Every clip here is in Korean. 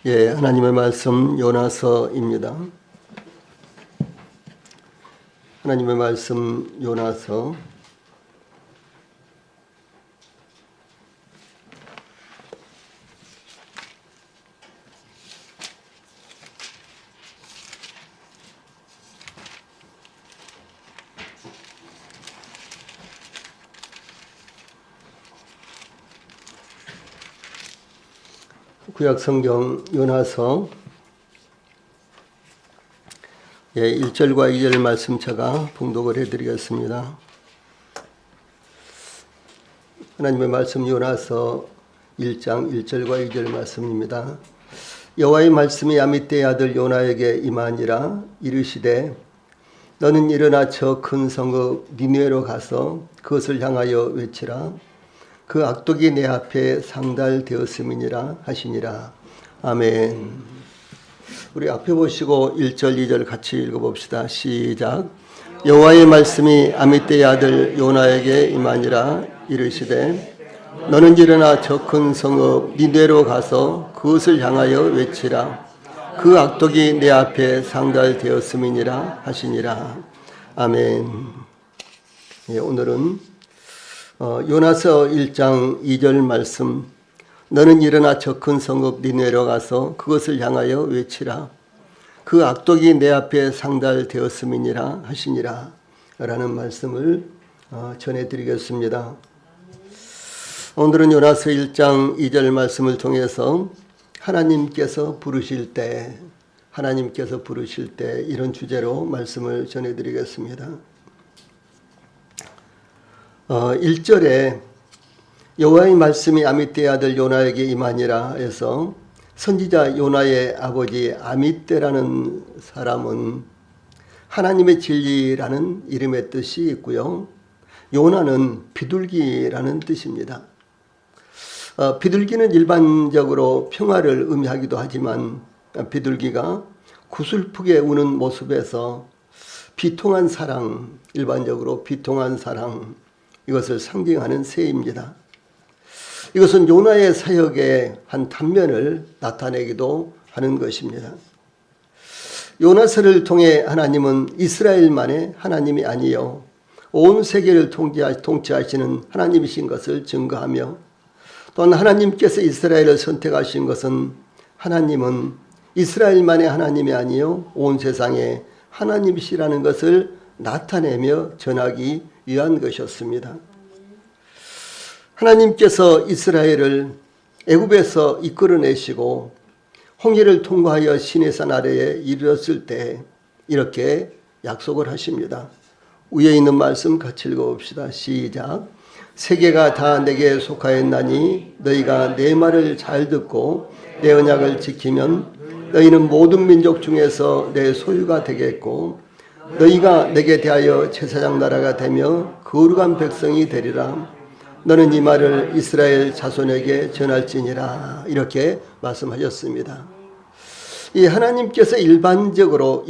하나님의 말씀 요나서입니다. 하나님의 말씀 요나서 '구약 성경 요나서 1절과 2절 말씀 제가 봉독을 해드리겠습니다. 하나님의 말씀 요나서 1장 1절과 2절 말씀입니다. 여호와의 말씀이 아미떼의 아들 요나에게 임하니라. 이르시되 너는 일어나 저 큰 성읍 니느웨로 가서 그것을 향하여 외치라. 그 악독이 내 앞에 상달되었음이니라 하시니라. 아멘. 우리 앞에 보시고 1절 2절 같이 읽어봅시다. 시작. 여호와의 말씀이 아미떼의 아들 요나에게 임하니라. 이르시되 너는 일어나 저 큰 성읍 니느웨로 가서 그것을 향하여 외치라. 그 악독이 내 앞에 상달되었음이니라 하시니라. 아멘. 오늘은 요나서 1장 2절 말씀, 너는 일어나 저 큰 성읍 니느웨로 가서 그것을 향하여 외치라. 그 악독이 내 앞에 상달되었음이니라 하시니라 라는 말씀을 전해드리겠습니다. 오늘은 요나서 1장 2절 말씀을 통해서 하나님께서 부르실 때 이런 주제로 말씀을 전해드리겠습니다. 1절에 여호와의 말씀이 아미떼의 아들 요나에게 임하니라 해서 선지자 요나의 아버지 아미떼라는 사람은 하나님의 진리라는 이름의 뜻이 있고요. 요나는 비둘기라는 뜻입니다. 비둘기는 일반적으로 평화를 의미하기도 하지만 비둘기가 구슬프게 우는 모습에서 비통한 사랑, 일반적으로 비통한 사랑, 이것을 상징하는 새입니다. 이것은 요나의 사역의 한 단면을 나타내기도 하는 것입니다. 요나서를 통해 하나님은 이스라엘만의 하나님이 아니요 온 세계를 통치하시는 하나님이신 것을 증거하며, 또한 하나님께서 이스라엘을 선택하신 것은 하나님은 이스라엘만의 하나님이 아니요 온 세상의 하나님이시라는 것을 나타내며 전하기 위한 것이었습니다. 하나님께서 이스라엘을 애굽에서 이끌어내시고 홍해를 통과하여 시내산 아래에 이르렀을 때 이렇게 약속을 하십니다. 위에 있는 말씀 같이 읽어봅시다. 시작. 세계가 다 내게 속하였나니 너희가 내 말을 잘 듣고 내 언약을 지키면 너희는 모든 민족 중에서 내 소유가 되겠고 너희가 내게 대하여 제사장 나라가 되며 거룩한 백성이 되리라. 너는 이 말을 이스라엘 자손에게 전할지니라. 이렇게 말씀하셨습니다. 이 하나님께서 일방적으로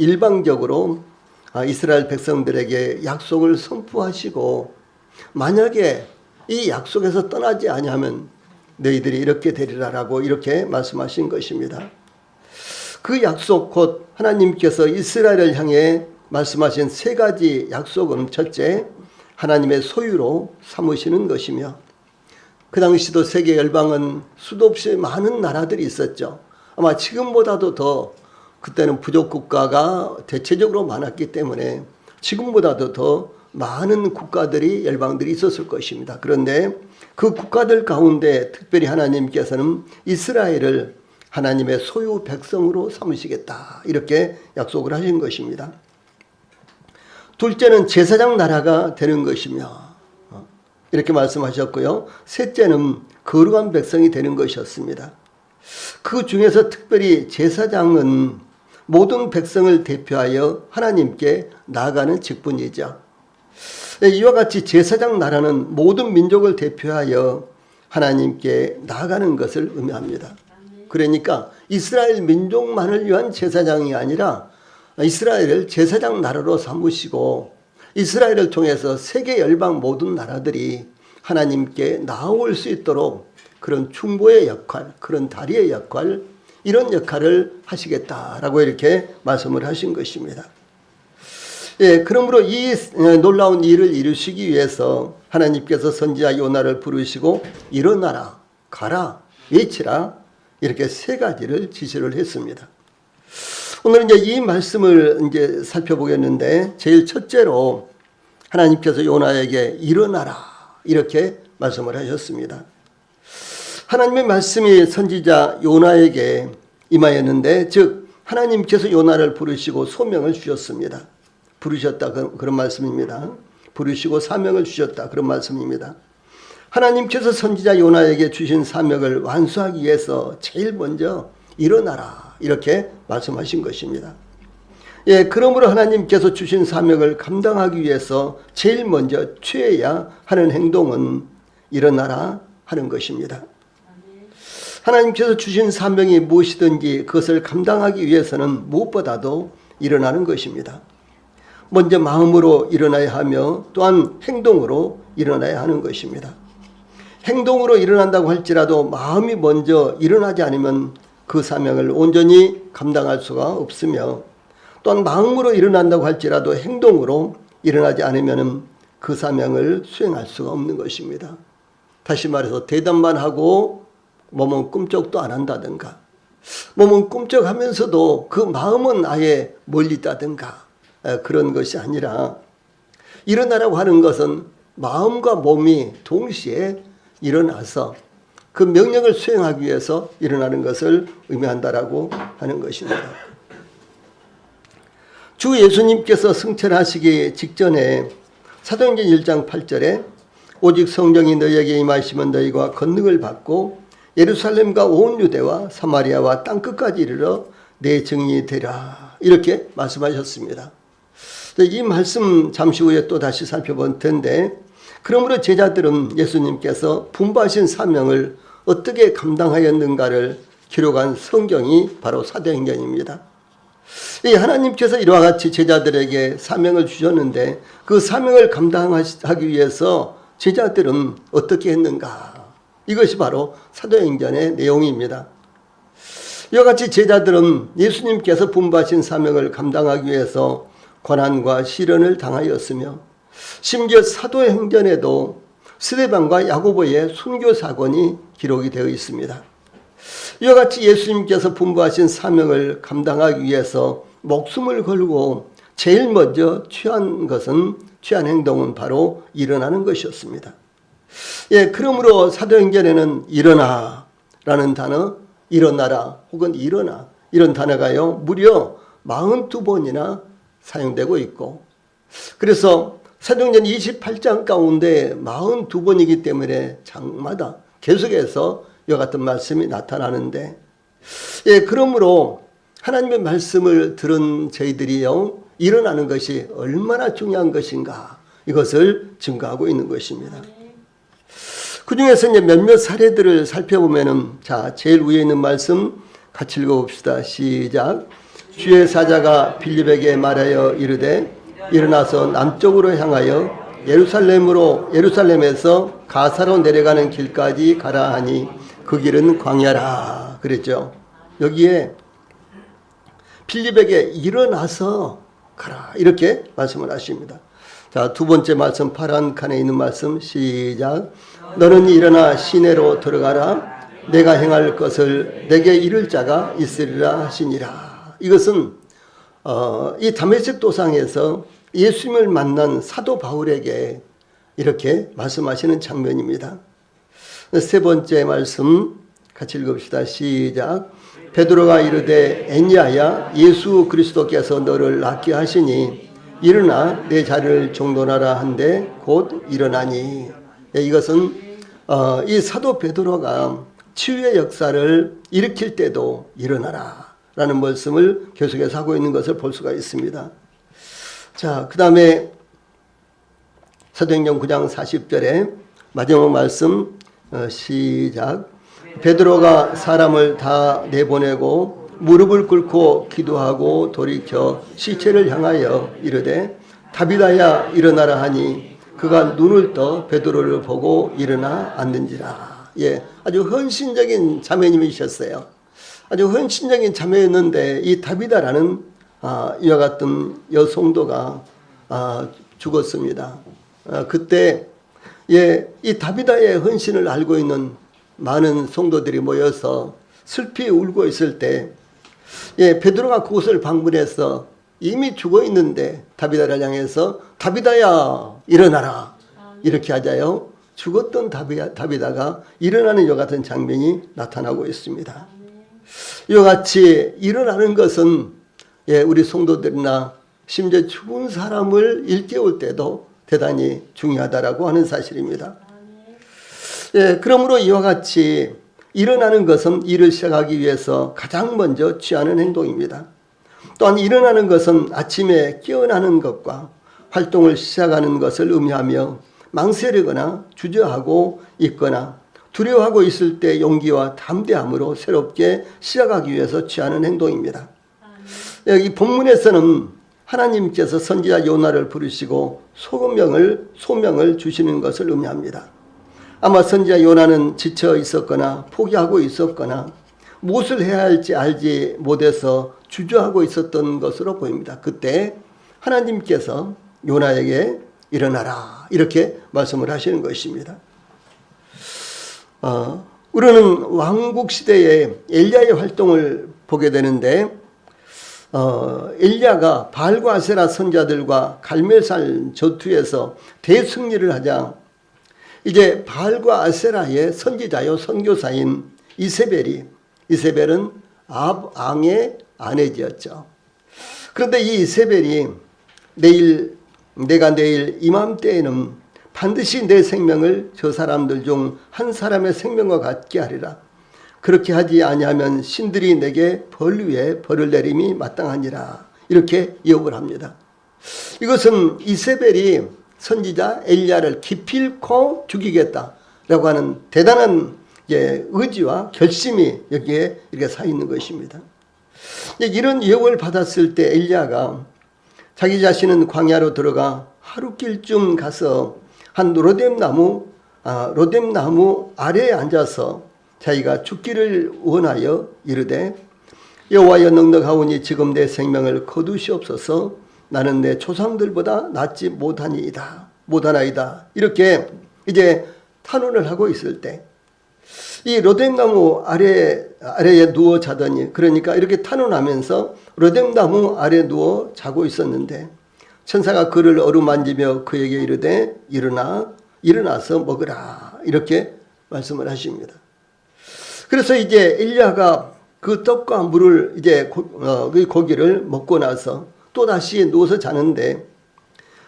이스라엘 백성들에게 약속을 선포하시고, 만약에 이 약속에서 떠나지 아니하면 너희들이 이렇게 되리라라고 이렇게 말씀하신 것입니다. 그 약속 곧 하나님께서 이스라엘을 향해 말씀하신 세 가지 약속은, 첫째, 하나님의 소유로 삼으시는 것이며, 그 당시도 세계 열방은 수도 없이 많은 나라들이 있었죠. 아마 지금보다도 더 그때는 부족 국가가 대체적으로 많았기 때문에 지금보다도 더 많은 국가들이, 열방들이 있었을 것입니다. 그런데 그 국가들 가운데 특별히 하나님께서는 이스라엘을 하나님의 소유 백성으로 삼으시겠다, 이렇게 약속을 하신 것입니다. 둘째는 제사장 나라가 되는 것이며, 이렇게 말씀하셨고요. 셋째는 거룩한 백성이 되는 것이었습니다. 그 중에서 특별히 제사장은 모든 백성을 대표하여 하나님께 나아가는 직분이죠. 이와 같이 제사장 나라는 모든 민족을 대표하여 하나님께 나아가는 것을 의미합니다. 그러니까 이스라엘 민족만을 위한 제사장이 아니라 이스라엘을 제사장 나라로 삼으시고, 이스라엘을 통해서 세계 열방 모든 나라들이 하나님께 나아올 수 있도록 그런 중보의 역할, 그런 다리의 역할, 이런 역할을 하시겠다라고 이렇게 말씀을 하신 것입니다. 예, 그러므로 이 놀라운 일을 이루시기 위해서 하나님께서 선지자 요나를 부르시고 일어나라, 가라, 외치라 이렇게 세 가지를 지시를 했습니다. 오늘 이제 이 말씀을 이제 살펴보겠는데 제일 첫째로 하나님께서 요나에게 일어나라 이렇게 말씀을 하셨습니다. 하나님의 말씀이 선지자 요나에게 임하였는데 즉 하나님께서 요나를 부르시고 소명을 주셨습니다. 부르셨다 그런 말씀입니다. 부르시고 사명을 주셨다 그런 말씀입니다. 하나님께서 선지자 요나에게 주신 사명을 완수하기 위해서 제일 먼저 일어나라 이렇게 말씀하신 것입니다. 예, 그러므로 하나님께서 주신 사명을 감당하기 위해서 제일 먼저 취해야 하는 행동은 일어나라 하는 것입니다. 하나님께서 주신 사명이 무엇이든지 그것을 감당하기 위해서는 무엇보다도 일어나는 것입니다. 먼저 마음으로 일어나야 하며 또한 행동으로 일어나야 하는 것입니다. 행동으로 일어난다고 할지라도 마음이 먼저 일어나지 않으면 그 사명을 온전히 감당할 수가 없으며 또한 마음으로 일어난다고 할지라도 행동으로 일어나지 않으면 그 사명을 수행할 수가 없는 것입니다. 다시 말해서 대답만 하고 몸은 꿈쩍도 안 한다든가 몸은 꿈쩍하면서도 그 마음은 아예 멀리 있다든가 그런 것이 아니라 일어나라고 하는 것은 마음과 몸이 동시에 일어나서 그 명령을 수행하기 위해서 일어나는 것을 의미한다라고 하는 것입니다. 주 예수님께서 승천하시기 직전에 사도행전 1장 8절에 오직 성령이 너희에게 임하시면 너희가 권능을 받고 예루살렘과 온 유대와 사마리아와 땅끝까지 이르러 내 증인이 되라 이렇게 말씀하셨습니다. 이 말씀 잠시 후에 또 다시 살펴볼 텐데 그러므로 제자들은 예수님께서 분부하신 사명을 어떻게 감당하였는가를 기록한 성경이 바로 사도행전입니다. 이 하나님께서 이와 같이 제자들에게 사명을 주셨는데 그 사명을 감당하기 위해서 제자들은 어떻게 했는가? 이것이 바로 사도행전의 내용입니다. 이와 같이 제자들은 예수님께서 분부하신 사명을 감당하기 위해서 고난과 시련을 당하였으며 심지어 사도행전에도 스데반과 야고보의 순교 사건이 기록이 되어 있습니다. 이와 같이 예수님께서 분부하신 사명을 감당하기 위해서 목숨을 걸고 제일 먼저 취한 행동은 바로 일어나는 것이었습니다. 예, 그러므로 사도행전에는 일어나라는 단어, 일어나라 혹은 일어나 이런 단어가요 무려 42번이나 사용되고 있고 그래서 사도행전 28장 가운데 42번이기 때문에 장마다 계속해서 이와 같은 말씀이 나타나는데 예, 그러므로 하나님의 말씀을 들은 저희들이요 일어나는 것이 얼마나 중요한 것인가 이것을 증거하고 있는 것입니다. 그 중에서 이제 몇몇 사례들을 살펴보면은 자 제일 위에 있는 말씀 같이 읽어봅시다. 시작. 주의 사자가 빌립에게 말하여 이르되 일어나서 남쪽으로 향하여 예루살렘에서 가사로 내려가는 길까지 가라 하니 그 길은 광야라 그랬죠. 여기에 빌립에게 일어나서 가라 이렇게 말씀을 하십니다. 자, 두 번째 말씀 파란 칸에 있는 말씀 시작. 너는 일어나 시내로 들어가라 내가 행할 것을 내게 이를 자가 있으리라 하시니라. 이것은 이 다메섹 도상에서 예수님을 만난 사도 바울에게 이렇게 말씀하시는 장면입니다. 세 번째 말씀 같이 읽읍시다. 시작. 베드로가 이르되 애니아야 예수 그리스도께서 너를 낫게 하시니 일어나 내 자리를 정돈하라 한데 곧 일어나니. 이것은 이 사도 베드로가 치유의 역사를 일으킬 때도 일어나라 라는 말씀을 계속해서 하고 있는 것을 볼 수가 있습니다. 자, 그 다음에 사도행전 9장 40절에 마지막 말씀 시작. 베드로가 사람을 다 내보내고 무릎을 꿇고 기도하고 돌이켜 시체를 향하여 이르되 다비다야 일어나라 하니 그가 눈을 떠 베드로를 보고 일어나 앉는지라. 예, 아주 헌신적인 자매님이셨어요. 아주 헌신적인 자매였는데 이 다비다라는 이와 같은 여성도가 죽었습니다. 그때 이 다비다의 헌신을 알고 있는 많은 성도들이 모여서 슬피 울고 있을 때 베드로가 그곳을 방문해서 이미 죽어 있는데 다비다를 향해서 다비다야 일어나라 이렇게 하자요. 죽었던 다비다가 일어나는 이와 같은 장면이 나타나고 있습니다. 이와 같이 일어나는 것은 우리 성도들이나 심지어 죽은 사람을 일깨울 때도 대단히 중요하다라고 하는 사실입니다. 그러므로 이와 같이 일어나는 것은 일을 시작하기 위해서 가장 먼저 취하는 행동입니다. 또한 일어나는 것은 아침에 깨어나는 것과 활동을 시작하는 것을 의미하며 망설이거나 주저하고 있거나 두려워하고 있을 때 용기와 담대함으로 새롭게 시작하기 위해서 취하는 행동입니다. 여기 본문에서는 하나님께서 선지자 요나를 부르시고 소명을 주시는 것을 의미합니다. 아마 선지자 요나는 지쳐 있었거나 포기하고 있었거나 무엇을 해야 할지 알지 못해서 주저하고 있었던 것으로 보입니다. 그때 하나님께서 요나에게 일어나라 이렇게 말씀을 하시는 것입니다. 우리는 왕국 시대에 엘리야의 활동을 보게 되는데 엘리야가 바알과 아세라 선자들과 갈멜산 전투에서 대승리를 하자 이제 바알과 아세라의 선지자요 선교사인 이세벨은 아합 왕의 아내지였죠. 그런데 이 이세벨이 내가 내일 이맘때에는 반드시 내 생명을 저 사람들 중 한 사람의 생명과 같게 하리라. 그렇게 하지 아니하면 신들이 내게 벌 위에 벌을 내림이 마땅하니라. 이렇게 예언을 합니다. 이것은 이세벨이 선지자 엘리야를 기필코 죽이겠다라고 하는 대단한 의지와 결심이 여기에 이렇게 사 있는 것입니다. 이런 예언을 받았을 때 엘리야가 자기 자신은 광야로 들어가 하루길쯤 가서 한 로뎀나무 아래에 앉아서 자기가 죽기를 원하여 이르되 여호와여 넉넉하오니 지금 내 생명을 거두시옵소서. 나는 내 조상들보다 낫지 못하나이다. 이렇게 이제 탄원을 하고 있을 때 이 로뎀나무 아래에 누워 자더니, 그러니까 이렇게 탄원하면서 로뎀나무 아래에 누워 자고 있었는데 천사가 그를 어루만지며 그에게 이르되 일어나서 먹으라 이렇게 말씀을 하십니다. 그래서 이제 엘리야가 그 떡과 물을 이제 그 고기를 먹고 나서 또 다시 누워서 자는데,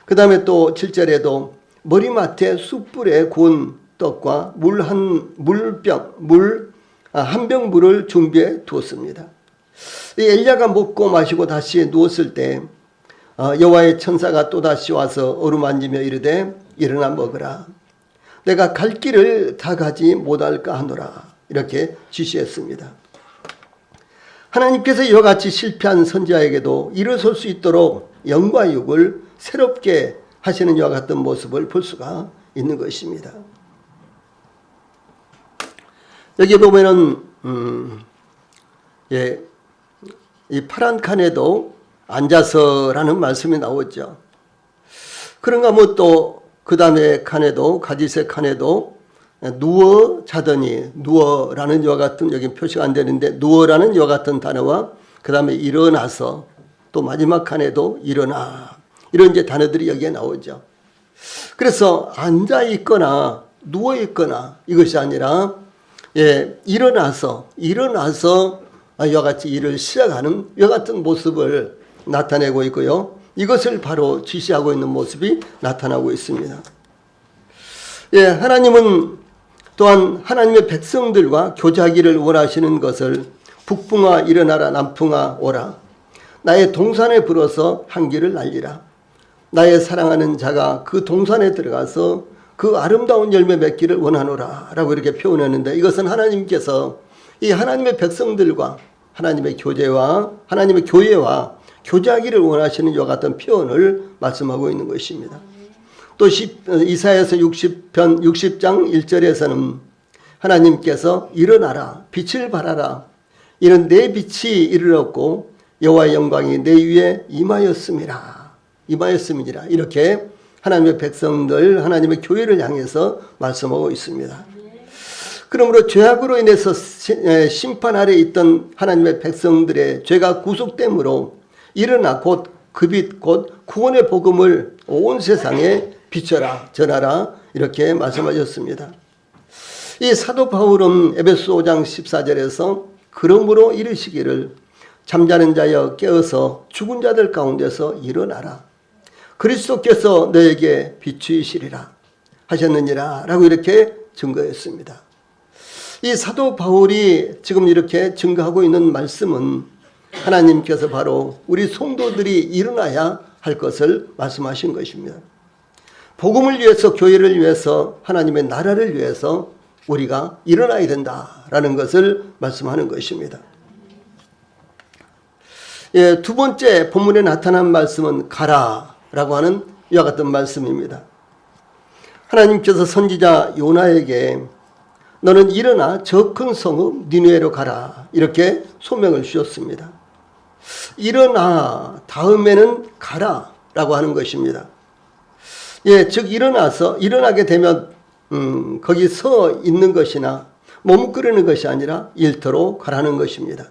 그 다음에 또 7절에도 머리맡에 숯불에 구운 떡과 한 병 물을 준비해 두었습니다. 이 엘리야가 먹고 마시고 다시 누웠을 때 여호와의 천사가 또 다시 와서 어루만지며 이르되 일어나 먹으라. 내가 갈 길을 다 가지 못할까 하노라. 이렇게 지시했습니다. 하나님께서 이와 같이 실패한 선지자에게도 일어설 수 있도록 영과 육을 새롭게 하시는 이와 같은 모습을 볼 수가 있는 것입니다. 여기 보면은 이 파란 칸에도 앉아서라는 말씀이 나오죠. 그런가 뭐 또 그 다음에 칸에도 가지색 칸에도 누워 자더니, 누워라는 이와 같은, 여기 표시가 안 되는데 누워라는 이와 같은 단어와 그 다음에 일어나서, 또 마지막 칸에도 일어나, 이런 이제 단어들이 여기에 나오죠. 그래서 앉아 있거나 누워 있거나 이것이 아니라 일어나서 이와 같이 일을 시작하는 이와 같은 모습을 나타내고 있고요. 이것을 바로 지시하고 있는 모습이 나타나고 있습니다. 하나님은 또한 하나님의 백성들과 교제하기를 원하시는 것을 북풍아 일어나라, 남풍아 오라. 나의 동산에 불어서 한기를 날리라. 나의 사랑하는 자가 그 동산에 들어가서 그 아름다운 열매 맺기를 원하노라 라고 이렇게 표현했는데, 이것은 하나님께서 이 하나님의 백성들과 하나님의 교회와 교제하기를 원하시는 이와 같은 표현을 말씀하고 있는 것입니다. 또 이사야서 60장 1절에서는 하나님께서 일어나라, 빛을 발하라, 이는 내 빛이 이르렀고 여호와의 영광이 내 위에 임하였음이라. 이렇게 하나님의 백성들, 하나님의 교회를 향해서 말씀하고 있습니다. 그러므로 죄악으로 인해서 심판 아래 있던 하나님의 백성들의 죄가 구속됨으로 일어나 곧 그 빛, 곧 구원의 복음을 온 세상에 비춰라, 전하라 이렇게 말씀하셨습니다. 이 사도 바울은 에베소 5장 14절에서 그러므로 이르시기를 잠자는 자여 깨어서 죽은 자들 가운데서 일어나라. 그리스도께서 너에게 비추이시리라 하셨느니라 라고 이렇게 증거했습니다. 이 사도 바울이 지금 이렇게 증거하고 있는 말씀은 하나님께서 바로 우리 성도들이 일어나야 할 것을 말씀하신 것입니다. 복음을 위해서, 교회를 위해서, 하나님의 나라를 위해서 우리가 일어나야 된다라는 것을 말씀하는 것입니다. 예, 두 번째 본문에 나타난 말씀은 가라라고 하는 이와 같은 말씀입니다. 하나님께서 선지자 요나에게 너는 일어나 저 큰 성읍 니느웨로 가라 이렇게 소명을 주셨습니다. 일어나 다음에는 가라라고 하는 것입니다. 예, 즉 일어나게 되면 거기 서 있는 것이나 머뭇거리는 것이 아니라 일터로 가라는 것입니다.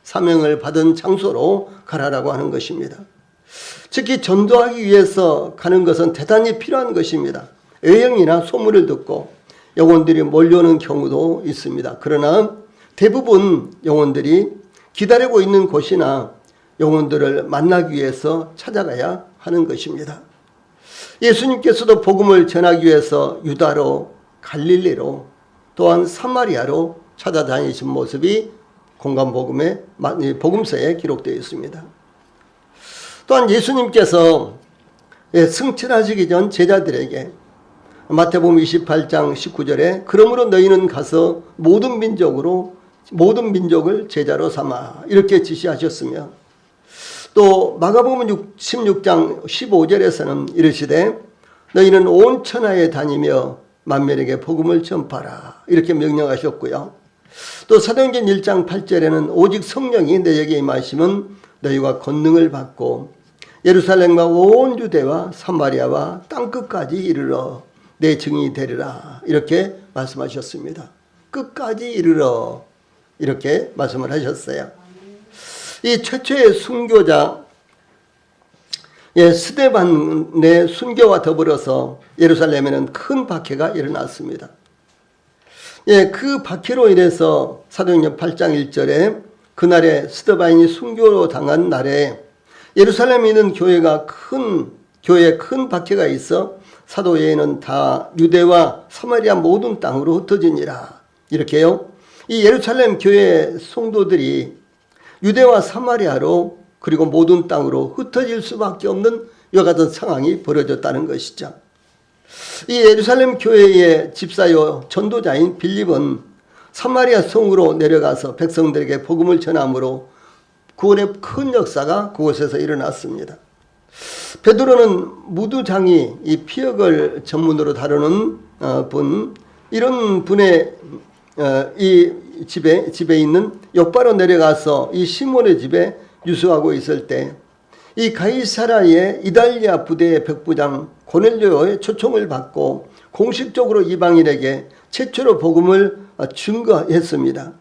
사명을 받은 장소로 가라라고 하는 것입니다. 특히 전도하기 위해서 가는 것은 대단히 필요한 것입니다. 여행이나 소문을 듣고 영혼들이 몰려오는 경우도 있습니다. 그러나 대부분 영혼들이 기다리고 있는 곳이나 영혼들을 만나기 위해서 찾아가야 하는 것입니다. 예수님께서도 복음을 전하기 위해서 유다로, 갈릴리로, 또한 사마리아로 찾아다니신 모습이 공간복음의 복음서에 기록되어 있습니다. 또한 예수님께서 승천하시기 전 제자들에게 마태복음 28장 19절에 그러므로 너희는 가서 모든 민족을 제자로 삼아 이렇게 지시하셨으며 또 마가복음 16장 15절에서는 이르시되 너희는 온 천하에 다니며 만민에게 복음을 전파하라 이렇게 명령하셨고요. 또 사도행전 1장 8절에는 오직 성령이 너희에게 임하시면 너희가 권능을 받고 예루살렘과 온 유대와 사마리아와 땅끝까지 이르러 내 증인이 되리라 이렇게 말씀하셨습니다. 끝까지 이르러 이렇게 말씀을 하셨어요. 이 최초의 순교자 스데반의 순교와 더불어서 예루살렘에는 큰 박해가 일어났습니다. 그 박해로 인해서 사도행전 8장 1절에 그날에 스데반이 순교로 당한 날에 예루살렘에 있는 교회에 큰 박해가 있어 사도 외에는 다 유대와 사마리아 모든 땅으로 흩어지니라. 이렇게요. 이 예루살렘 교회 성도들이 유대와 사마리아로 그리고 모든 땅으로 흩어질 수밖에 없는 이와 같은 상황이 벌어졌다는 것이죠. 이 예루살렘 교회의 집사요 전도자인 빌립은 사마리아 성으로 내려가서 백성들에게 복음을 전함으로 구원의 큰 역사가 그곳에서 일어났습니다. 베드로는 무두장이 이 피역을 전문으로 다루는 이런 분의 이 집에 있는 옆바로 내려가서 이 시몬의 집에 유수하고 있을 때 이 가이사라의 이달리아 부대의 백부장 고넬료의 초청을 받고 공식적으로 이방인에게 최초로 복음을 증거했습니다.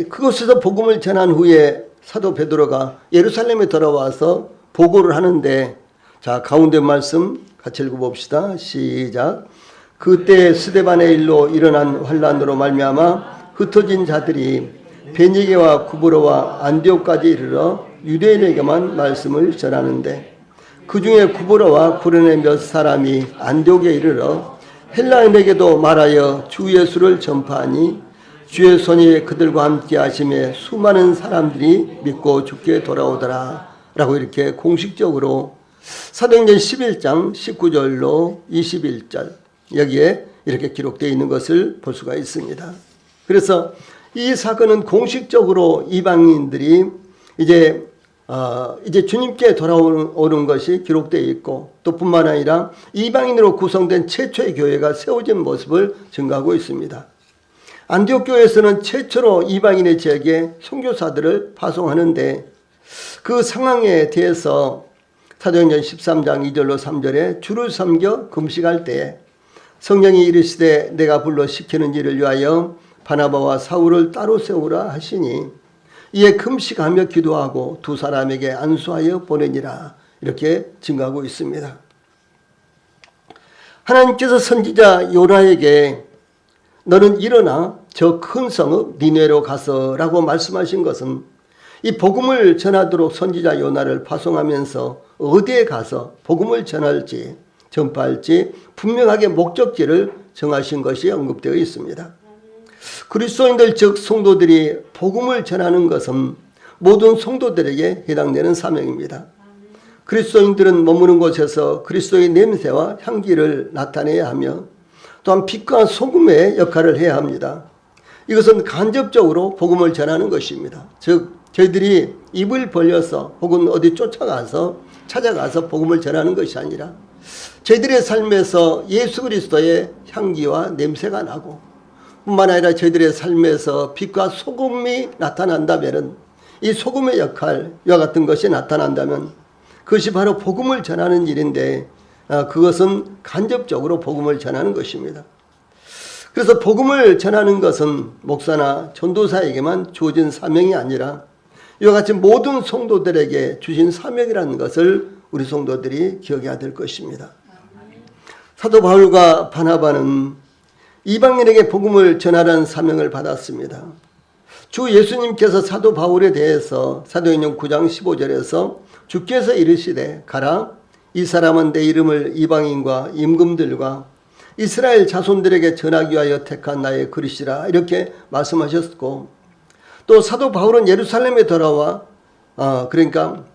그곳에서 복음을 전한 후에 사도 베드로가 예루살렘에 돌아와서 보고를 하는데, 자, 가운데 말씀 같이 읽어봅시다. 시작. 그때 스데반의 일로 일어난 환란으로 말미암아 흩어진 자들이 베니게와 구브로와 안디옥까지 이르러 유대인에게만 말씀을 전하는데, 그 중에 구브로와 구레네 몇 사람이 안디옥에 이르러 헬라인에게도 말하여 주 예수를 전파하니 주의 손이 그들과 함께 하심에 수많은 사람들이 믿고 주께 돌아오더라 라고 이렇게 공식적으로 사도행전 11장 19절로 21절 여기에 이렇게 기록되어 있는 것을 볼 수가 있습니다. 그래서 이 사건은 공식적으로 이방인들이 이제 주님께 돌아오는 것이 기록되어 있고, 또 뿐만 아니라 이방인으로 구성된 최초의 교회가 세워진 모습을 증거하고 있습니다. 안디옥 교회에서는 최초로 이방인의 지역에 선교사들을 파송하는데 그 상황에 대해서 사도행전 13장 2절로 3절에 주를 섬겨 금식할 때에 성령이 이르시되 내가 불러 시키는 일을 위하여 바나바와 사울을 따로 세우라 하시니 이에 금식하며 기도하고 두 사람에게 안수하여 보내니라. 이렇게 증거하고 있습니다. 하나님께서 선지자 요나에게 너는 일어나 저 큰 성읍 니네로 가서라고 말씀하신 것은 이 복음을 전하도록 선지자 요나를 파송하면서 어디에 가서 복음을 전할지 전파할지 분명하게 목적지를 정하신 것이 언급되어 있습니다. 그리스도인들 즉 성도들이 복음을 전하는 것은 모든 성도들에게 해당되는 사명입니다. 그리스도인들은 머무는 곳에서 그리스도의 냄새와 향기를 나타내야 하며 또한 빛과 소금의 역할을 해야 합니다. 이것은 간접적으로 복음을 전하는 것입니다. 즉 저희들이 입을 벌려서 혹은 어디 찾아가서 복음을 전하는 것이 아니라 저희들의 삶에서 예수 그리스도의 향기와 냄새가 나고 뿐만 아니라 저희들의 삶에서 빛과 소금이 나타난다면 이 소금의 역할과 같은 것이 나타난다면 그것이 바로 복음을 전하는 일인데 그것은 간접적으로 복음을 전하는 것입니다. 그래서 복음을 전하는 것은 목사나 전도사에게만 주어진 사명이 아니라 이와 같이 모든 성도들에게 주신 사명이라는 것을 우리 성도들이 기억해야 될 것입니다. 사도 바울과 바나바는 이방인에게 복음을 전하라는 사명을 받았습니다. 주 예수님께서 사도 바울에 대해서 사도행전 9장 15절에서 주께서 이르시되 가라 이 사람은 내 이름을 이방인과 임금들과 이스라엘 자손들에게 전하기 위하여 택한 나의 그릇이라 이렇게 말씀하셨고 또 사도 바울은 예루살렘에 돌아와 그러니까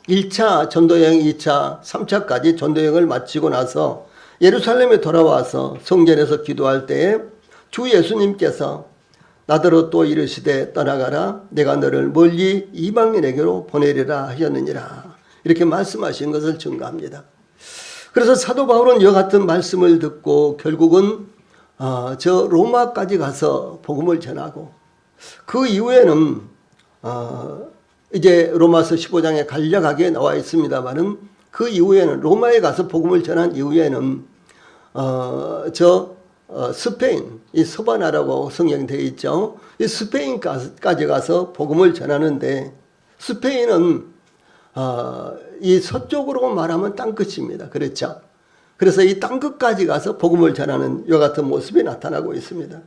1차 전도여행, 2차, 3차까지 전도여행을 마치고 나서 예루살렘에 돌아와서 성전에서 기도할 때에 주 예수님께서 나더러 또 이르시되 떠나가라 내가 너를 멀리 이방인에게로 보내리라 하셨느니라 이렇게 말씀하신 것을 증거합니다. 그래서 사도 바울은 이와 같은 말씀을 듣고 결국은 저 로마까지 가서 복음을 전하고 그 이후에는 이제 로마서 15장에 간략하게 나와 있습니다만은 그 이후에는 로마에 가서 복음을 전한 이후에는 스페인, 이 서바나라고 성경에 되어 있죠. 이 스페인까지 가서 복음을 전하는데 스페인은 이 서쪽으로 말하면 땅끝입니다. 그렇죠? 그래서 이 땅끝까지 가서 복음을 전하는 이와 같은 모습이 나타나고 있습니다.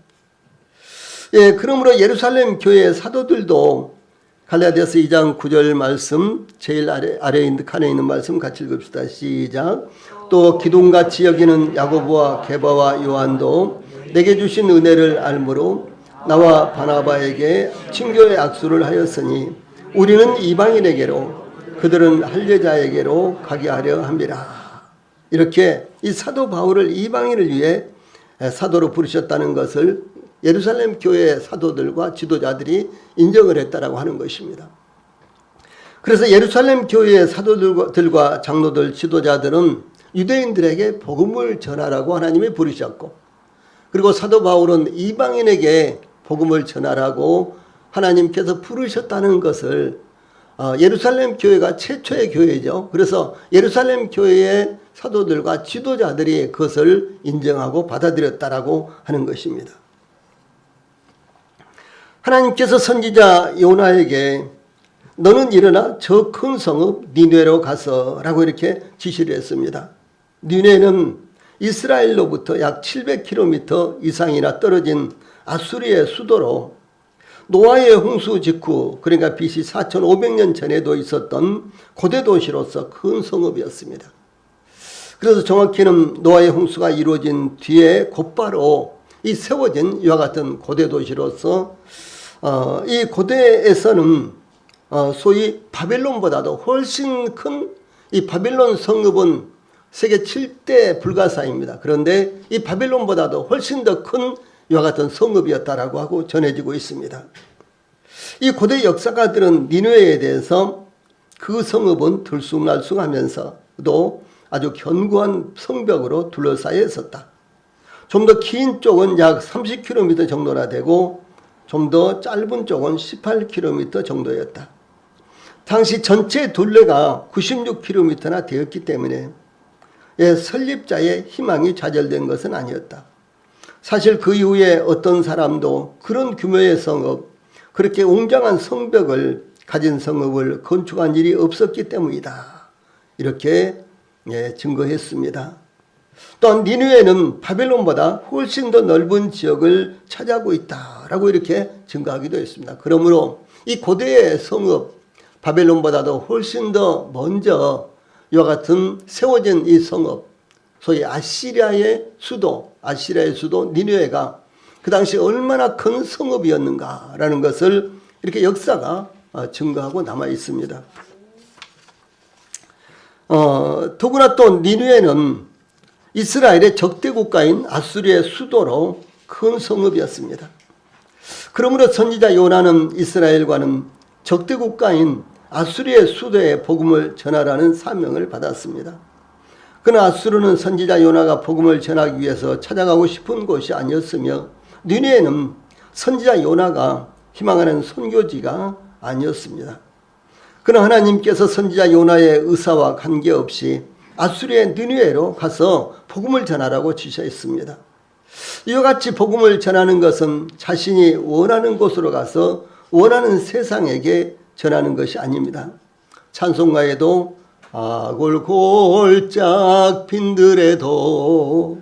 예, 그러므로 예루살렘 교회의 사도들도 갈라디아서 2장 9절 말씀 제일 칸에 있는 말씀 같이 읽읍시다. 시작. 또 기둥같이 여기는 야고보와 게바와 요한도 내게 주신 은혜를 알므로 나와 바나바에게 친교의 악수를 하였으니 우리는 이방인에게로 그들은 할례자에게로 가게 하려 함이라. 이렇게 이 사도 바울을 이방인을 위해 사도로 부르셨다는 것을 예루살렘 교회의 사도들과 지도자들이 인정을 했다라고 하는 것입니다. 그래서 예루살렘 교회의 사도들과 장로들, 지도자들은 유대인들에게 복음을 전하라고 하나님이 부르셨고 그리고 사도 바울은 이방인에게 복음을 전하라고 하나님께서 부르셨다는 것을 예루살렘 교회가 최초의 교회죠. 그래서 예루살렘 교회의 사도들과 지도자들이 그것을 인정하고 받아들였다라고 하는 것입니다. 하나님께서 선지자 요나에게 너는 일어나 저 큰 성읍 니네로 가서라고 이렇게 지시를 했습니다. 니네는 이스라엘로부터 약 700km 이상이나 떨어진 아수리의 수도로 노아의 홍수 직후 그러니까 BC 4500년 전에도 있었던 고대 도시로서 큰 성읍이었습니다. 그래서 정확히는 노아의 홍수가 이루어진 뒤에 곧바로 이 세워진 이와 같은 고대 도시로서 이 고대에서는 소위 바벨론보다도 훨씬 큰 이 바벨론 성읍은 세계 7대 불가사입니다. 그런데 이 바벨론보다도 훨씬 더 큰 이와 같은 성읍이었다라고 하고 전해지고 있습니다. 이 고대 역사가들은 니느웨에 대해서 그 성읍은 들쑥날쑥하면서도 아주 견고한 성벽으로 둘러싸여 있었다. 좀 더 긴 쪽은 약 30km 정도나 되고 좀 더 짧은 쪽은 18km 정도였다. 당시 전체 둘레가 96km나 되었기 때문에 설립자의 희망이 좌절된 것은 아니었다. 사실 그 이후에 어떤 사람도 그런 규모의 성읍, 그렇게 웅장한 성벽을 가진 성읍을 건축한 일이 없었기 때문이다. 이렇게 증거했습니다. 또한 니느웨는 바벨론보다 훨씬 더 넓은 지역을 차지하고 있다라고 이렇게 증거하기도 했습니다. 그러므로 이 고대의 성읍 바벨론보다도 훨씬 더 먼저 이와 같은 세워진 이 성읍, 소위 아시리아의 수도 니느웨가 그 당시 얼마나 큰 성읍이었는가라는 것을 이렇게 역사가 증거하고 남아 있습니다. 더구나 또 니느웨는 이스라엘의 적대 국가인 아수르의 수도로 큰 성읍이었습니다. 그러므로 선지자 요나는 이스라엘과는 적대 국가인 아수르의 수도에 복음을 전하라는 사명을 받았습니다. 그러나 아수르는 선지자 요나가 복음을 전하기 위해서 찾아가고 싶은 곳이 아니었으며 니느웨는 선지자 요나가 희망하는 선교지가 아니었습니다. 그러나 하나님께서 선지자 요나의 의사와 관계없이 아수르의 니느웨로 가서 복음을 전하라고 지시했습니다. 이와 같이 복음을 전하는 것은 자신이 원하는 곳으로 가서 원하는 세상에게 전하는 것이 아닙니다. 찬송가에도 골골짝 빈들에도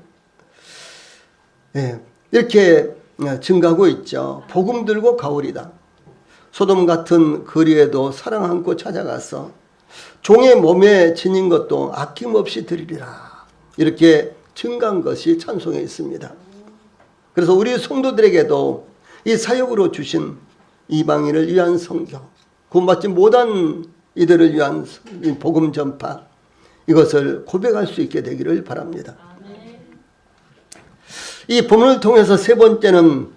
이렇게 증가하고 있죠. 복음 들고 가오리다. 소돔 같은 거리에도 사랑 안고 찾아가서 종의 몸에 지닌 것도 아낌없이 드리리라. 이렇게 증가한 것이 찬송에 있습니다. 그래서 우리 성도들에게도 이 사역으로 주신 이방인을 위한 선교, 구원받지 못한 이들을 위한 복음 전파, 이것을 고백할 수 있게 되기를 바랍니다. 이 본문을 통해서 세 번째는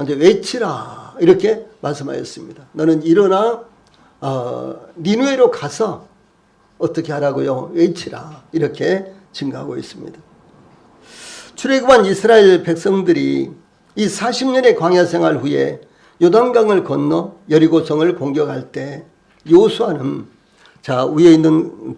외치라 이렇게 말씀하였습니다. 너는 일어나 니느웨로 가서 어떻게 하라고요? 외치라 이렇게 증가하고 있습니다. 출애굽한 이스라엘 백성들이 이 40년의 광야 생활 후에 요단강을 건너 여리고성을 공격할 때 요수아는 위에 있는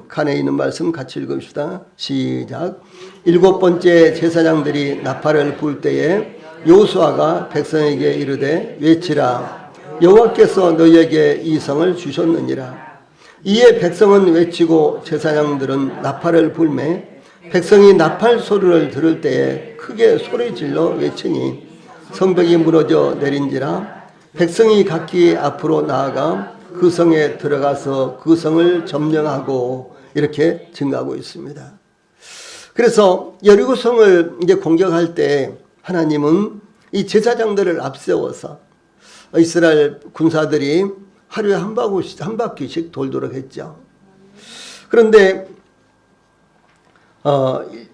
칸에 있는 말씀 같이 읽읍시다. 시작. 7번째 제사장들이 나팔을 불 때에 요수아가 백성에게 이르되 외치라 여호와께서 너희에게 이 성을 주셨느니라. 이에 백성은 외치고 제사장들은 나팔을 불매 백성이 나팔 소리를 들을 때에 크게 소리질러 외치니 성벽이 무너져 내린지라. 백성이 각기 앞으로 나아가 그 성에 들어가서 그 성을 점령하고 이렇게 증가하고 있습니다. 그래서 여리고성을 이제 공격할 때 하나님은 이 제사장들을 앞세워서 이스라엘 군사들이 하루에 한 바퀴씩 돌도록 했죠. 그런데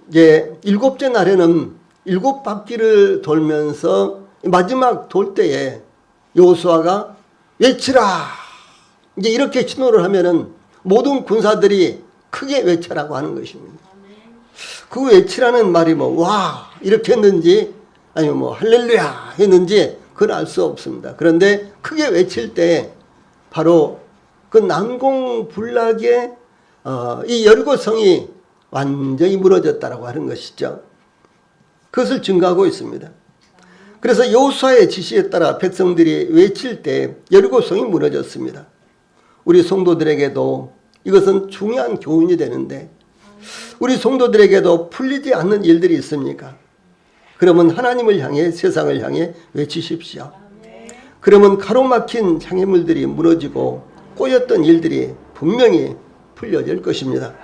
이제 7째 날에는 7바퀴를 돌면서 마지막 돌 때에 여호수아가 외치라 이제 이렇게 신호를 하면은 모든 군사들이 크게 외쳐라고 하는 것입니다. 그 외치라는 말이 와 이렇게 했는지 아니면 할렐루야 했는지 그건 알 수 없습니다. 그런데 크게 외칠 때 바로 그 난공불락의 이 여리고성이 완전히 무너졌다라고 하는 것이죠. 그것을 증거하고 있습니다. 그래서 여호수아의 지시에 따라 백성들이 외칠 때 여리고성이 무너졌습니다. 우리 성도들에게도 이것은 중요한 교훈이 되는데 우리 성도들에게도 풀리지 않는 일들이 있습니까? 그러면 하나님을 향해 세상을 향해 외치십시오. 그러면 가로막힌 장애물들이 무너지고 꼬였던 일들이 분명히 풀려질 것입니다.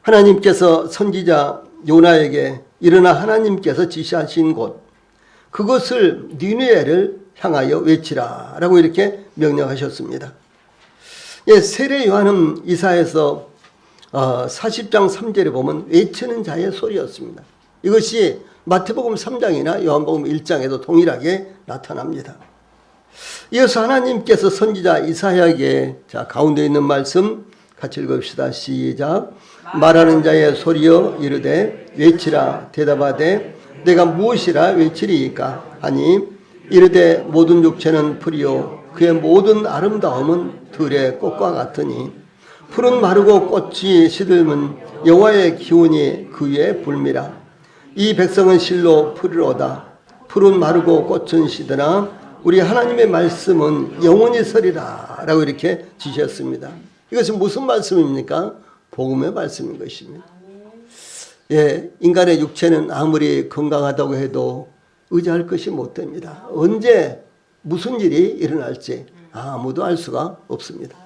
하나님께서 선지자 요나에게 일어나 하나님께서 지시하신 곳 그것을 니느웨를 향하여 외치라 라고 이렇게 명령하셨습니다. 세례 요한은 이사야서 40장 3절에 보면 외치는 자의 소리였습니다. 이것이 마태복음 3장이나 요한복음 1장에도 동일하게 나타납니다. 이어서 하나님께서 선지자 이사야에게 가운데 있는 말씀 같이 읽읍시다. 시작. 말하는 자의 소리여 이르되 외치라 대답하되 내가 무엇이라 외치리이까 하니 이르되 모든 육체는 풀이요 그의 모든 아름다움은 들의 꽃과 같으니 풀은 마르고 꽃이 시들면 여호와의 기운이 그 위에 불미라. 이 백성은 실로 풀이로다. 풀은 마르고 꽃은 시드나 우리 하나님의 말씀은 영원히 서리라 라고 이렇게 지셨습니다. 이것은 무슨 말씀입니까? 복음의 말씀인 것입니다. 예, 인간의 육체는 아무리 건강하다고 해도 의지할 것이 못 됩니다. 언제 무슨 일이 일어날지 아무도 알 수가 없습니다.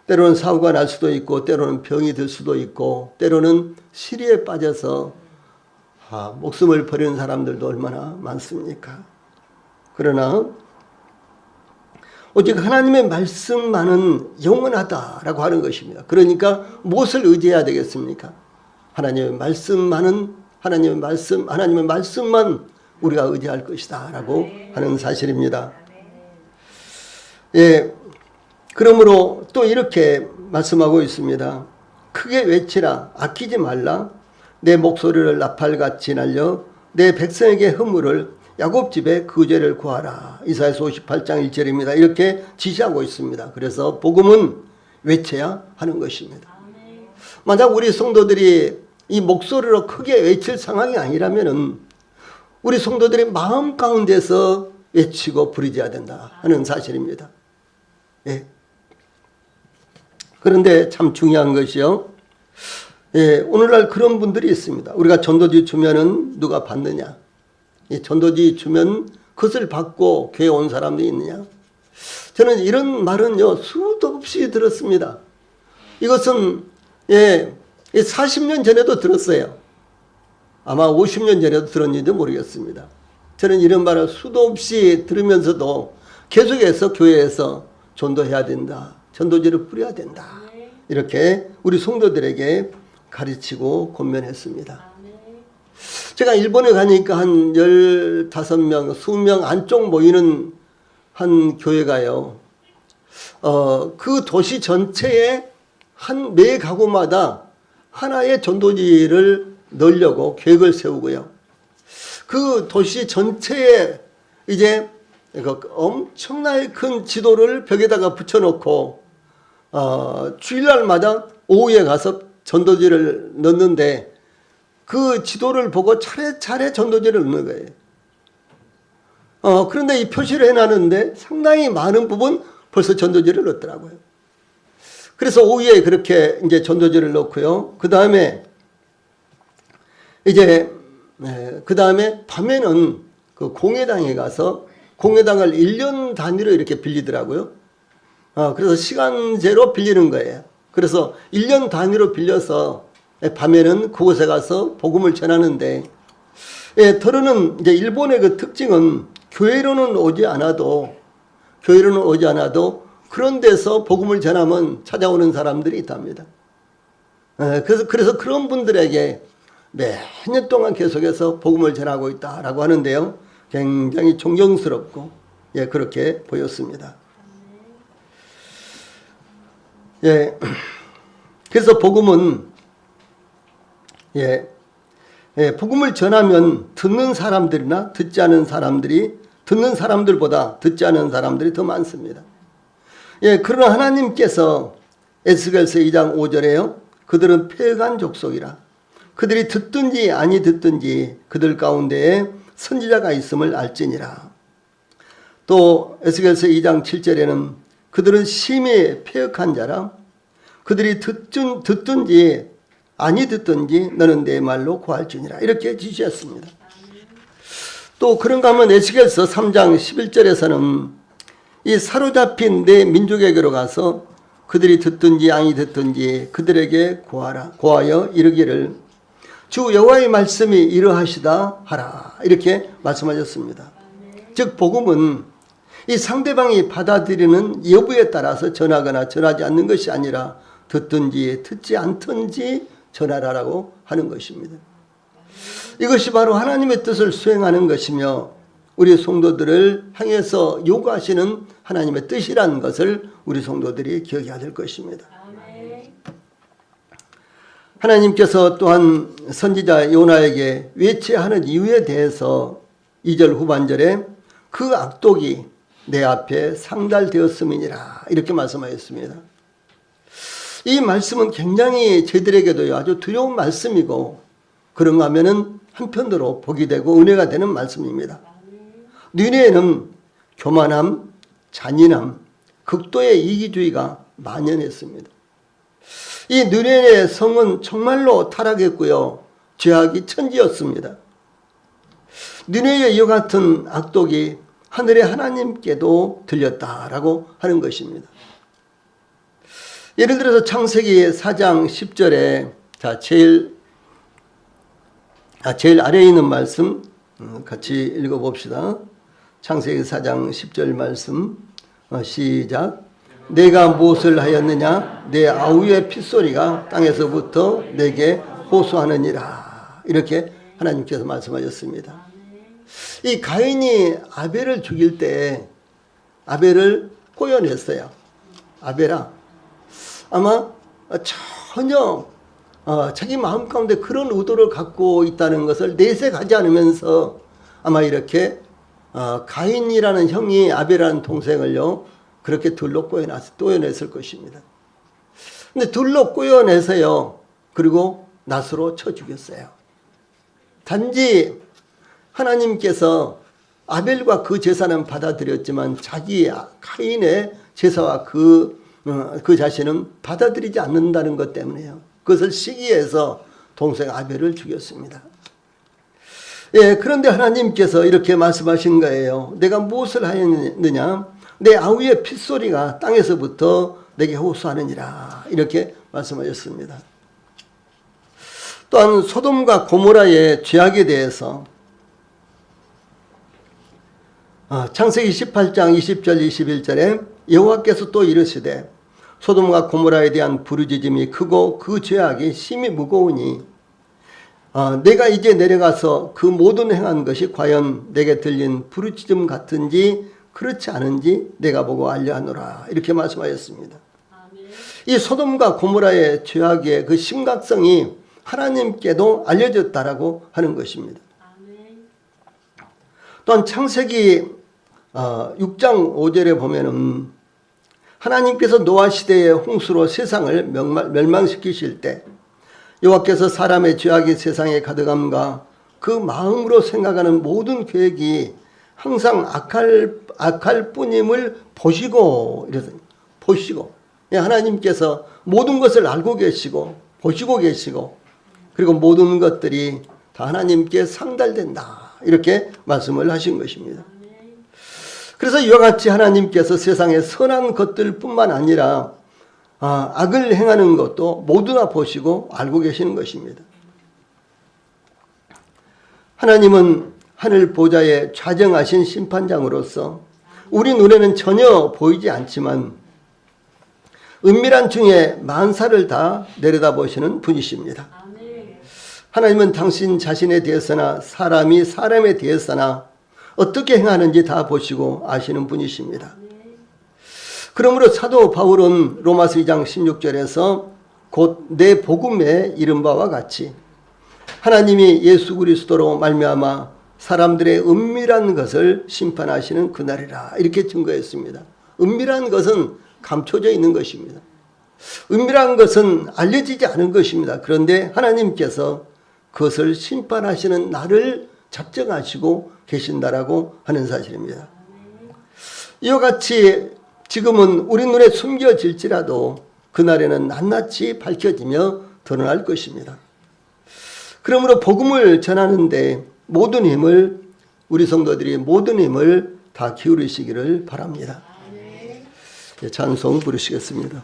때로는 사고가 날 수도 있고 때로는 병이 들 수도 있고 때로는 시리에 빠져서 목숨을 버리는 사람들도 얼마나 많습니까? 그러나 오직 하나님의 말씀만은 영원하다라고 하는 것입니다. 그러니까 무엇을 의지해야 되겠습니까? 하나님의 말씀만은 하나님의 말씀만 우리가 의지할 것이다라고 하는 사실입니다. 예, 그러므로 또 이렇게 말씀하고 있습니다. 크게 외치라 아끼지 말라 내 목소리를 나팔같이 날려 내 백성에게 허물을 야곱 집에 그 죄를 구하라. 이사야서 58장 1절입니다. 이렇게 지시하고 있습니다. 그래서 복음은 외쳐야 하는 것입니다. 만약 우리 성도들이 이 목소리로 크게 외칠 상황이 아니라면은 우리 성도들이 마음 가운데서 외치고 부르짖어야 된다 하는 사실입니다. 예. 그런데 참 중요한 것이요. 예, 오늘날 그런 분들이 있습니다. 우리가 전도지 주면은 누가 받느냐? 이 전도지 주면 그것을 받고 교회 온 사람들이 있느냐? 저는 이런 말은요 수도 없이 들었습니다. 이것은 40년 전에도 들었어요. 아마 50년 전에도 들었는지도 모르겠습니다. 저는 이런 말을 수도 없이 들으면서도 계속해서 교회에서 전도해야 된다. 전도지를 뿌려야 된다. 이렇게 우리 성도들에게 가르치고 권면했습니다. 제가 일본에 가니까 한 15명, 20명 안쪽 모이는 한 교회가요. 그 도시 전체에 매 가구마다 하나의 전도지를 넣으려고 계획을 세우고요. 그 도시 전체에 이제 엄청나게 큰 지도를 벽에다가 붙여놓고 주일날마다 오후에 가서 전도지를 넣는데 그 지도를 보고 차례차례 전도지를 넣는 거예요. 그런데 이 표시를 해놨는데 상당히 많은 부분 벌써 전도지를 넣더라고요. 그래서 오후에 그렇게 이제 전도지를 넣고요. 그 다음에 밤에는 그 공회당에 가서 공회당을 1년 단위로 이렇게 빌리더라고요. 그래서 시간제로 빌리는 거예요. 그래서 1년 단위로 빌려서 밤에는 그곳에 가서 복음을 전하는데, 더러는 이제 일본의 그 특징은 교회로는 오지 않아도 그런 데서 복음을 전하면 찾아오는 사람들이 있답니다. 그래서 그런 분들에게 몇 년 동안 계속해서 복음을 전하고 있다라고 하는데요. 굉장히 존경스럽고, 그렇게 보였습니다. 그래서 복음은, 복음을 전하면 듣는 사람들이나 듣는 사람들보다 듣지 않은 사람들이 더 많습니다. 그러나 하나님께서 에스겔서 2장 5절에요. 그들은 폐역한 족속이라. 그들이 듣든지 아니 듣든지 그들 가운데에 선지자가 있음을 알지니라. 또 에스겔서 2장 7절에는 그들은 심히 폐역한 자라. 그들이 듣든지 아니 듣든지 너는 내 말로 고할지니라. 이렇게 지시했습니다. 또 그런가 하면 에스겔서 3장 11절에서는 이 사로잡힌 내 민족에게로 가서 그들이 듣든지 아니 듣든지 그들에게 고하여 이르기를 주 여호와의 말씀이 이러하시다 하라. 이렇게 말씀하셨습니다. 즉 복음은 이 상대방이 받아들이는 여부에 따라서 전하거나 전하지 않는 것이 아니라 듣든지 듣지 않든지 전하라라고 하는 것입니다. 이것이 바로 하나님의 뜻을 수행하는 것이며 우리 성도들을 향해서 요구하시는 하나님의 뜻이라는 것을 우리 성도들이 기억해야 될 것입니다. 하나님께서 또한 선지자 요나에게 외치하는 이유에 대해서 2절 후반절에 그 악독이 내 앞에 상달되었음이니라 이렇게 말씀하였습니다. 이 말씀은 굉장히 저희들에게도 아주 두려운 말씀이고 그런가 하면은 한편으로 복이 되고 은혜가 되는 말씀입니다. 니느웨는 교만함, 잔인함, 극도의 이기주의가 만연했습니다. 이 니느웨의 성은 정말로 타락했고요. 죄악이 천지였습니다. 니느웨의 이와 같은 악독이 하늘의 하나님께도 들렸다라고 하는 것입니다. 예를 들어서 창세기 4장 10절에 제일 아래에 있는 말씀 같이 읽어봅시다. 창세기 4장 10절 말씀 시작. 내가 무엇을 하였느냐? 내 아우의 핏소리가 땅에서부터 내게 호소하느니라. 이렇게 하나님께서 말씀하셨습니다. 이 가인이 아벨을 죽일 때 아벨을 꼬여냈어요. 아벨아, 아마 전혀 자기 마음 가운데 그런 의도를 갖고 있다는 것을 내색하지 않으면서 아마 이렇게 가인이라는 형이 아벨이라는 동생을요 그렇게 둘로 꼬여냈을 것입니다. 근데 둘로 꼬여내서요 그리고 낫으로 쳐 죽였어요. 단지 하나님께서 아벨과 그 제사는 받아들였지만 자기 가인의 제사와 그 자신은 받아들이지 않는다는 것 때문에요. 그것을 시기해서 동생 아벨을 죽였습니다. 예, 그런데 하나님께서 이렇게 말씀하신 거예요. 내가 무엇을 하였느냐? 내 아우의 핏소리가 땅에서부터 내게 호소하느니라. 이렇게 말씀하셨습니다. 또한 소돔과 고모라의 죄악에 대해서 창세기 18장 20절 21절에 여호와께서 또 이르시되 소돔과 고모라에 대한 부르짖음이 크고 그 죄악이 심히 무거우니 내가 이제 내려가서 그 모든 행한 것이 과연 내게 들린 부르짖음 같은지 그렇지 않은지 내가 보고 알려하노라. 이렇게 말씀하셨습니다. 이 소돔과 고모라의 죄악의 그 심각성이 하나님께도 알려졌다라고 하는 것입니다. 또한 창세기 6장 5절에 보면은 하나님께서 노아 시대의 홍수로 세상을 멸망시키실 때 여호와께서 사람의 죄악이 세상에 가득함과 그 마음으로 생각하는 모든 계획이 항상 악할 뿐임을 보시고 하나님께서 모든 것을 알고 계시고 보시고 계시고 그리고 모든 것들이 다 하나님께 상달된다 이렇게 말씀을 하신 것입니다. 그래서 이와 같이 하나님께서 세상의 선한 것들 뿐만 아니라 악을 행하는 것도 모두 다 보시고 알고 계시는 것입니다. 하나님은 하늘 보좌에 좌정하신 심판장으로서 우리 눈에는 전혀 보이지 않지만 은밀한 중에 만사를 다 내려다보시는 분이십니다. 하나님은 당신 자신에 대해서나 사람이 사람에 대해서나 어떻게 행하는지 다 보시고 아시는 분이십니다. 그러므로 사도 바울은 로마서 2장 16절에서 곧 내 복음에 이른 바와 같이 하나님이 예수 그리스도로 말미암아 사람들의 은밀한 것을 심판하시는 그날이라 이렇게 증거했습니다. 은밀한 것은 감춰져 있는 것입니다. 은밀한 것은 알려지지 않은 것입니다. 그런데 하나님께서 그것을 심판하시는 날을 작정하시고 계신다라고 하는 사실입니다. 이와 같이 지금은 우리 눈에 숨겨질지라도 그날에는 낱낱이 밝혀지며 드러날 것입니다. 그러므로 복음을 전하는데 모든 힘을 우리 성도들이 모든 힘을 다 기울이시기를 바랍니다. 찬송 부르시겠습니다.